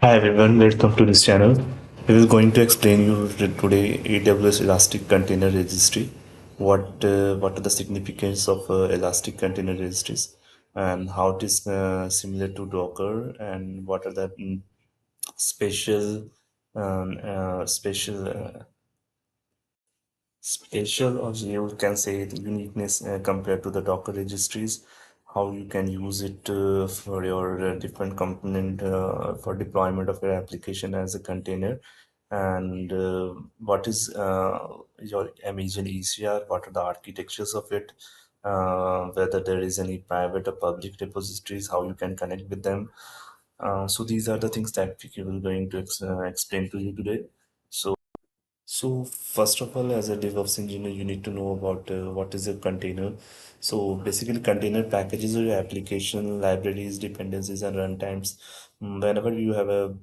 Hi everyone, welcome to this channel. We will going to explain you today AWS Elastic Container Registry. What are the significance of Elastic Container Registries and how it is similar to Docker and what are the special special special, or you can say the uniqueness compared to the Docker registries, how you can use it for your different component for deployment of your application as a container, and what is your Amazon ECR, what are the architectures of it, whether there is any private or public repositories, how you can connect with them. So these are the things that we will going to explain to you today. So first of all, as a DevOps engineer, you need to know about what is a container. So basically, container packages are your application, libraries, dependencies, and runtimes. Whenever you have a,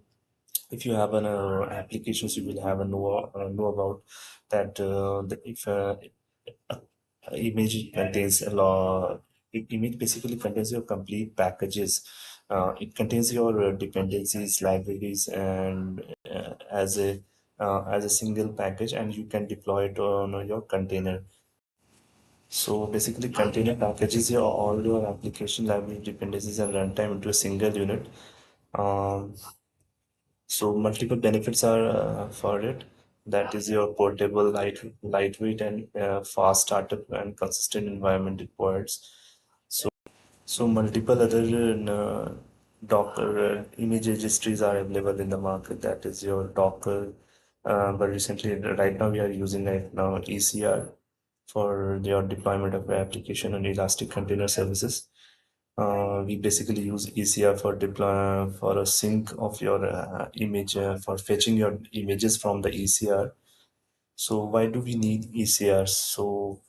if you have an applications, you will have a know about that. If image contains a lot, image basically contains your complete packages. It contains your dependencies, libraries, and as a single package, and you can deploy it on your container. So basically, container packages your all your application, library, dependencies, and runtime into a single unit. Um, so multiple benefits are for it. That is your portable, lightweight, and fast startup and consistent environment requires. So multiple other Docker image registries are available in the market. That is your Docker. But recently, right now, we are using right now ECR for your deployment of your application on Elastic Container Services. We basically use ECR for deploy for a sync of your image for fetching your images from the ECR. So why do we need ECR? So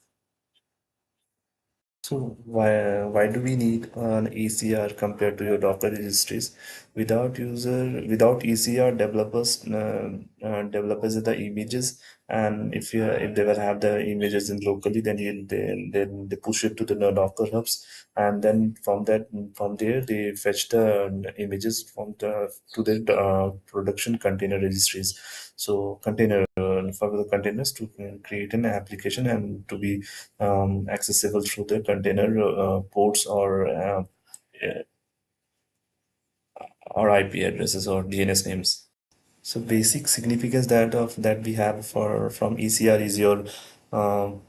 why do we need an ECR compared to your Docker registries? Without ECR, developers the images, and if they will have the images in locally, then they push it to the Docker hubs, and then from there they fetch the images from the to the production container registries. So container for the containers to create an application and to be accessible through the container ports or IP addresses or DNS names. So basic significance that we have for from ECR is your um,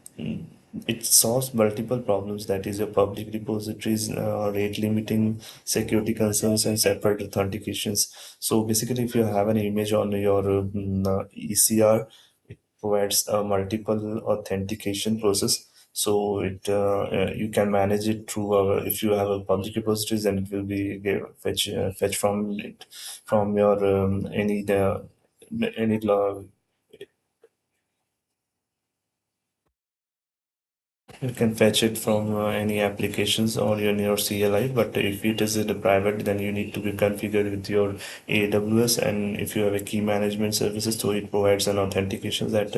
it solves multiple problems. That is your public repositories, rate limiting, security concerns, and separate authentications. So basically, if you have an image on your ECR, it provides a multiple authentication process. So you can manage it through if you have a public repositories, then it will be fetch from it from your any law. You can fetch it from any applications or your CLI, but if it is in the private, then you need to be configured with your AWS. And if you have a key management services, so it provides an authentication that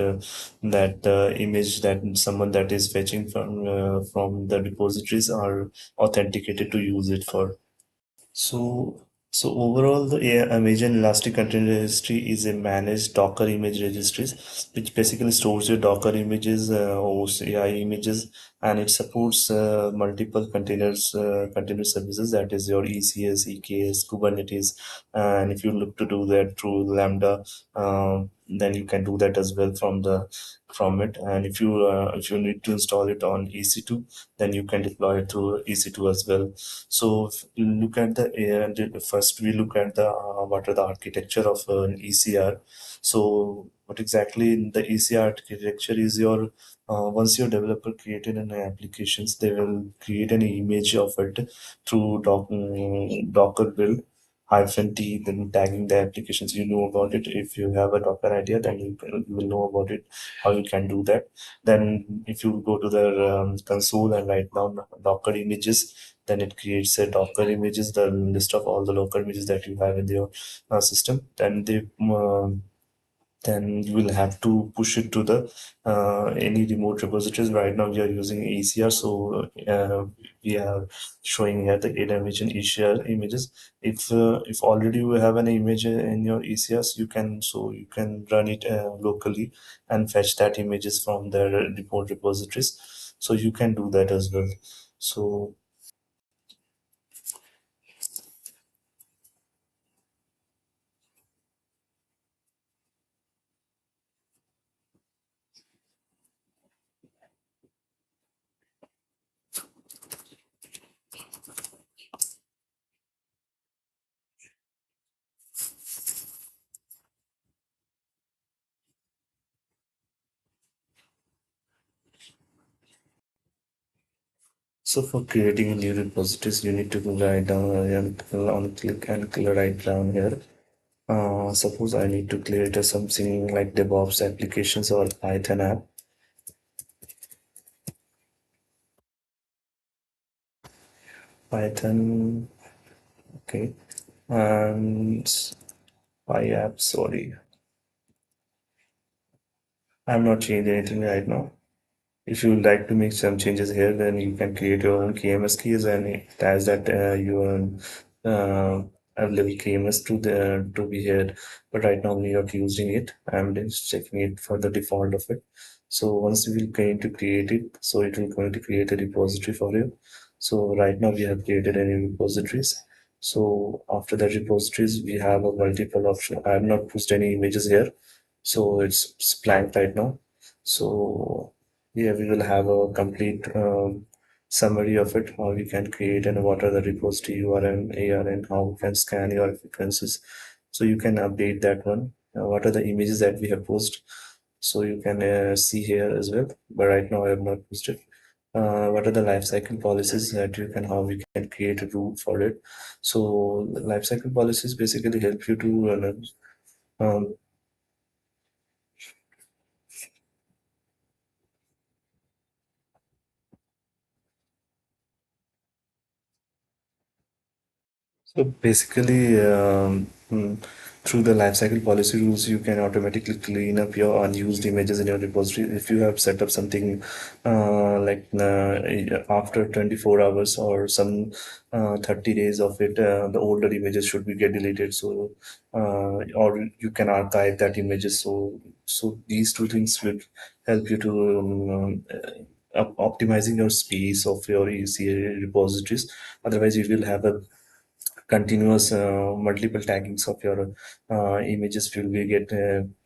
image that someone that is fetching from the repositories are authenticated to use it for. So, so overall, the Amazon Elastic Container Registry is a managed Docker image registries, which basically stores your Docker images, OCI images, and it supports multiple container services. That is your ECS, EKS, Kubernetes, and if you look to do that through Lambda, then you can do that as well from it. And if you need to install it on EC2, then you can deploy it through EC2 as well. So if you look at first we look at the what are the architecture of an ECR. So what exactly in the ECR architecture is your once your developer created an applications, they will create an image of it through Docker build -t, then tagging the applications. You know about it. If you have a Docker idea, then you will know about it, how you can do that. Then if you go to the console and write down Docker images, then it creates a Docker images, the list of all the local images that you have in your system. Then then you will have to push it to the any remote repositories. Right now we are using ECR, so we are showing here the image and ECR images. If already you have an image in your ECRs, you can run it locally and fetch that images from the remote repositories. So you can do that as well. So So for creating a new repositories, you need to write down and on click and write down here. Suppose I need to create something like DevOps applications or Python app. Python, okay, and PyApp. Sorry, I'm not changing anything right now. If you would like to make some changes here, then you can create your own KMS keys and attach that your uh, available KMS to be here. But right now we are not using it. I'm just checking it for the default of it. So once you will going to create it, so it will going to create a repository for you. So right now we have created any repositories. So after that repositories, we have a multiple option. I have not pushed any images here, so it's blank right now. So yeah, we will have a complete summary of it, how we can create and what are the repository URL, ARN, how we can scan your frequencies. So you can update that one. What are the images that we have posted? So you can see here as well. But right now I have not posted. What are the lifecycle policies that you can, how we can create a rule for it? So the lifecycle policies basically help you to So basically, through the lifecycle policy rules, you can automatically clean up your unused images in your repository. If you have set up something after 24 hours or some 30 days of it, the older images should be get deleted. So, or you can archive that images. So these two things will help you to optimizing your space of your ECA repositories. Otherwise, you will have a continuous multiple taggings of your images will be get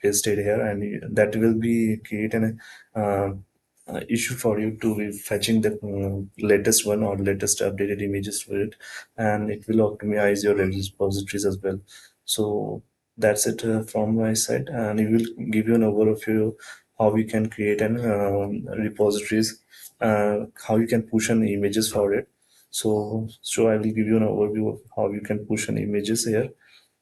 pasted here, and that will be create an issue for you to be fetching the latest one or latest updated images for it, and it will optimize your repositories as well. So that's it from my side, and it will give you an overview how we can create an repositories, how you can push an images for it. So I will give you an overview of how you can push an images here.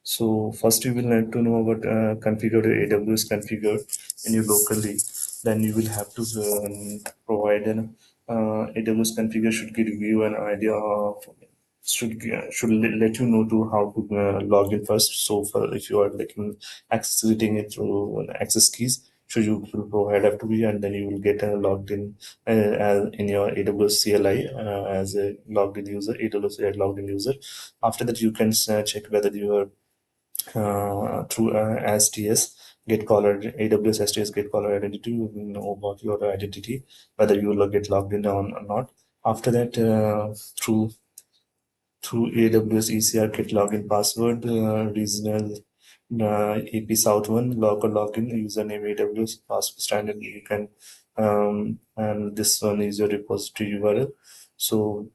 So first you will need to know about configure AWS configure in your locally. Then you will have to provide an AWS configure should give you an idea of should let you know to how to log in first. So for if you are like accessing it through access keys, so you will provide FTP and then you will get logged in your AWS CLI as a logged in user, AWS logged in user. After that, you can check whether you are through STS get caller AWS STS get caller identity. You will know about your identity, whether you will get logged in or not. After that, through AWS ECR get login password, regional AP South one, local login, username AWS, password standard you can, and this one is your repository URL. So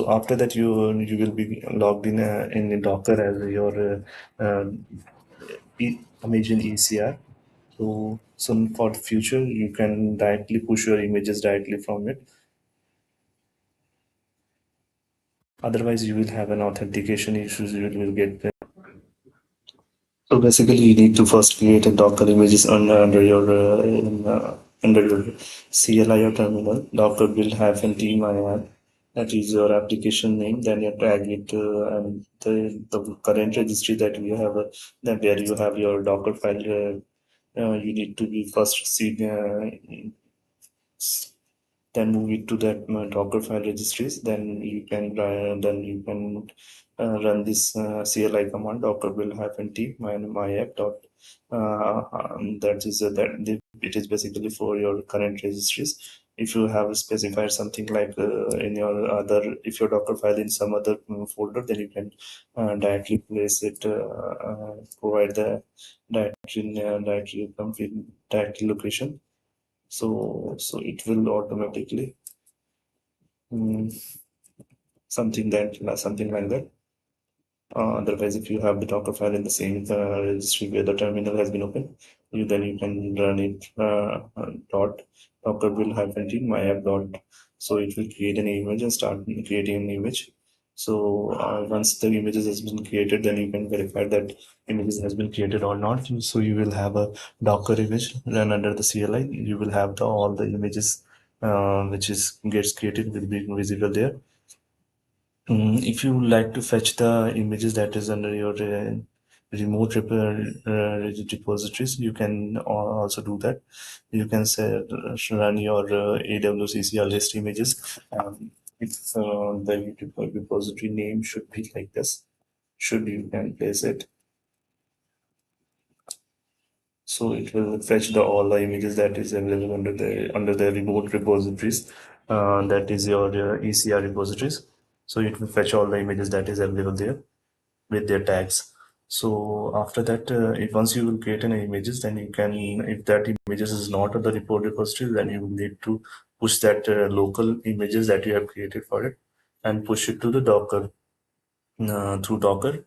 after that you will be logged in Docker as your Amazon ECR. So for the future you can directly push your images directly from it. Otherwise you will have an authentication issues. You will get So basically, you need to first create a Docker images under your CLI or terminal. Docker will have an daemon that is your application name. Then you tag it and the current registry that you have that where you have your Docker file. you need to be first see then move it to that Docker file registries. Then you can run this CLI command. Docker will have empty my app dot. That is it is basically for your current registries. If you have specified something like in your other, if your Docker file in some other folder, then you can directly place it, provide the directory location. So it will automatically mm, something like that. Otherwise, if you have the Docker file in the same registry where the terminal has been opened, you can run it dot Docker will hyphen t my app dot. So it will create an image and start creating an image. So once the images has been created, then you can verify that images has been created or not. So you will have a Docker image run under the CLI. You will have all the images which is gets created will be visible there. If you like to fetch the images that is under your remote repositories, you can also do that. You can say run your AWS ECR list images. If the repository name should be like this, should you can place it. So it will fetch all the images that is available under the remote repositories. That is your ECR repositories. So it will fetch all the images that is available there with their tags. So after that, if once you will create an images, then you can, if that images is not on the report repository, then you will need to push that local images that you have created for it and push it to the Docker through Docker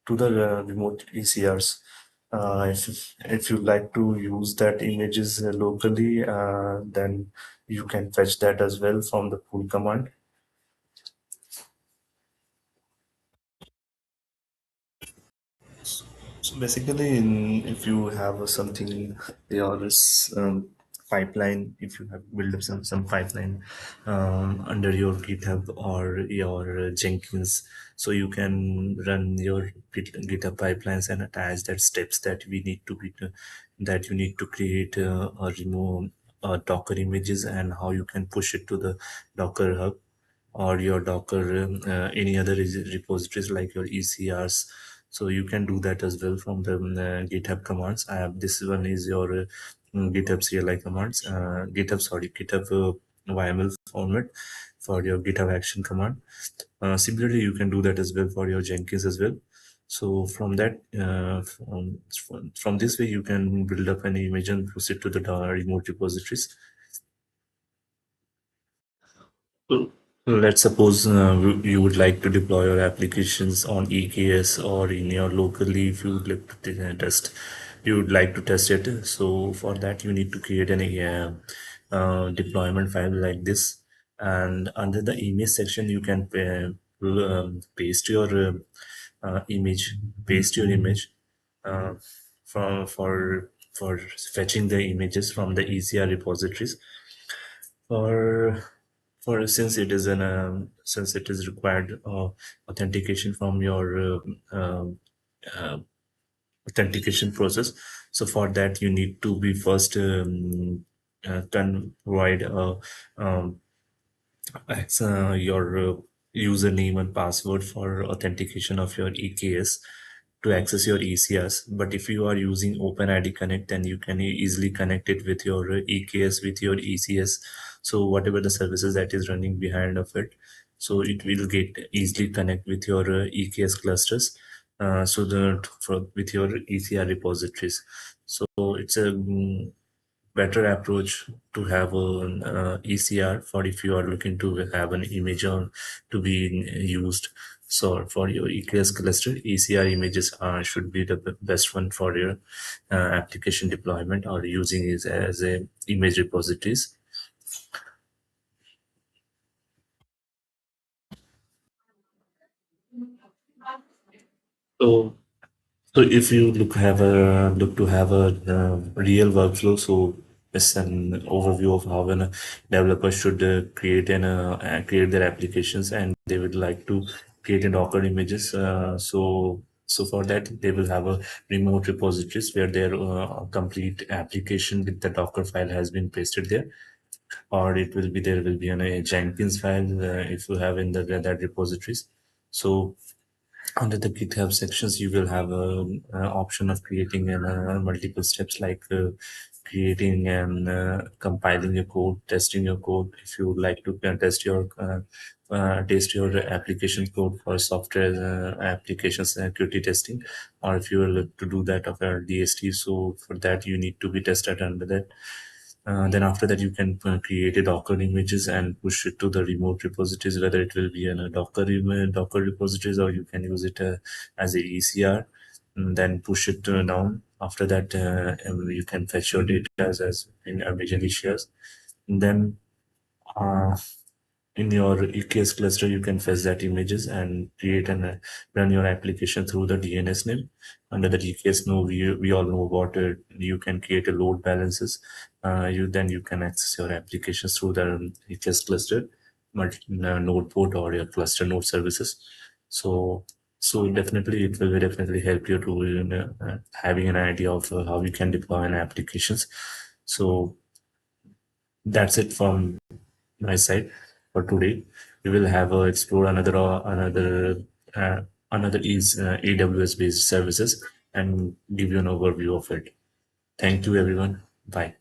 to the remote ECRs. If you like to use that images locally, then you can fetch that as well from the pull command. So basically, if you have something, your this pipeline, if you have built up some pipeline under your GitHub or your Jenkins, so you can run your GitHub pipelines and attach that steps that we need to be that you need to create or remove Docker images and how you can push it to the Docker hub or your Docker, any other repositories like your ECRs. So you can do that as well from the GitHub commands. I have this one is your GitHub CLI commands, GitHub YML format for your GitHub action command. Similarly, you can do that as well for your Jenkins as well. So from that, from this way, you can build up an image and push it to the remote repositories. So let's suppose you would like to deploy your applications on EKS or in your locally if you would like to you would like to test it. So for that you need to create an deployment file like this, and under the image section you can paste your image, paste your image uh, for for fetching the images from the ECR repositories. For since it is since it is required authentication from your uh, authentication process. So for that you need to be first can provide um, your username and password for authentication of your EKS to access your ECS. But if you are using OpenID Connect, then you can easily connect it with your EKS with your ECS. So whatever the services that is running behind of it, so it will get easily connect with your EKS clusters. So that for with your ECR repositories. So it's a better approach to have an ECR for if you are looking to have an image on to be used. So for your EKS cluster, ECR images should be the best one for your application deployment or using it as a image repositories. So So if you look to have a real workflow, so it's an overview of how a developer should create their applications, and they would like to create a Docker images. So So for that, they will have a remote repositories where their complete application with the Docker file has been pasted there, or it will be there will be a Jenkins file if you have in that repositories. So under the GitHub sections, you will have a option of creating multiple steps like creating and compiling your code, testing your code. If you would like to test your application code for software application security testing, or if you will to do that of a DST, so for that you need to be tested under that. Then after that, you can create a Docker images and push it to the remote repositories, whether it will be in a Docker repositories, or you can use it as a ECR, and then push it down. After that, you can fetch your data as in majorly shares. And then uh, in your EKS cluster, you can fetch that images and create and run your application through the DNS name. Under the EKS node, we all know what you can create a load balances. You can access your applications through the EKS cluster, node port or your cluster node services. So definitely it will definitely help you to having an idea of how you can deploy an applications. So that's it from my side for today. We will have explore uh, another is AWS based services and give you an overview of it. Thank you everyone. Bye.